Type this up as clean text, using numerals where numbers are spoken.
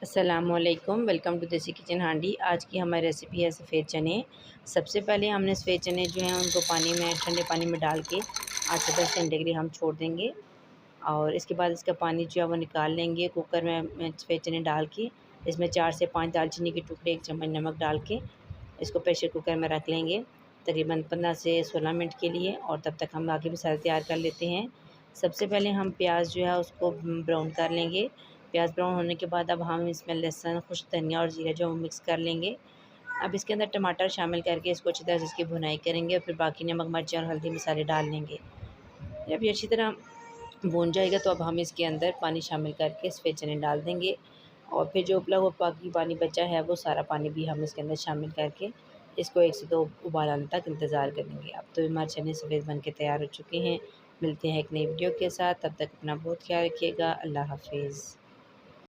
अस्सलामुअलैकुम, welcome to देसी kitchen हांडी। आज की हमारी रेसिपी है सफ़ेद चने। सबसे पहले हमने सफ़ेद चने जो हैं उनको पानी में, ठंडे पानी में डाल के 8 से 10 घंटे के लिए हम छोड़ देंगे और इसके बाद इसका पानी जो है वो निकाल लेंगे। कुकर में सफ़ेद चने डाल के इसमें 4 से 5 दालचीनी के टुकड़े, 1 चम्मच नमक डाल के इसको प्रेशर कुकर में रख लेंगे तकरीबन 15 से 16 मिनट के लिए। और तब तक हम आगे मसाले तैयार कर लेते हैं। सबसे पहले हम प्याज जो है उसको ब्राउन कर लेंगे। प्याज ब्राउन होने के बाद अब हम इसमें लहसुन, खुश्क धनिया और जीरा जो मिक्स कर लेंगे। अब इसके अंदर टमाटर शामिल करके इसको अच्छी तरह से इसकी भुनाई करेंगे और फिर बाकी नमक, मिर्च और हल्दी मसाले डाल लेंगे। जब ये अच्छी तरह भून जाएगा तो अब हम इसके अंदर पानी शामिल करके सफ़ेद चने डाल देंगे और फिर जो उपला हुआ बाकी पानी बचा है वो सारा पानी भी हम इसके अंदर शामिल करके इसको 1 से 2 उबाल आने तक इंतज़ार करेंगे। अब तो हमारे चने सफ़ेद बन के तैयार हो चुके हैं। मिलते हैं एक नई वीडियो के साथ, तब तक अपना बहुत ख्याल रखिएगा। अल्लाह हाफ़िज़।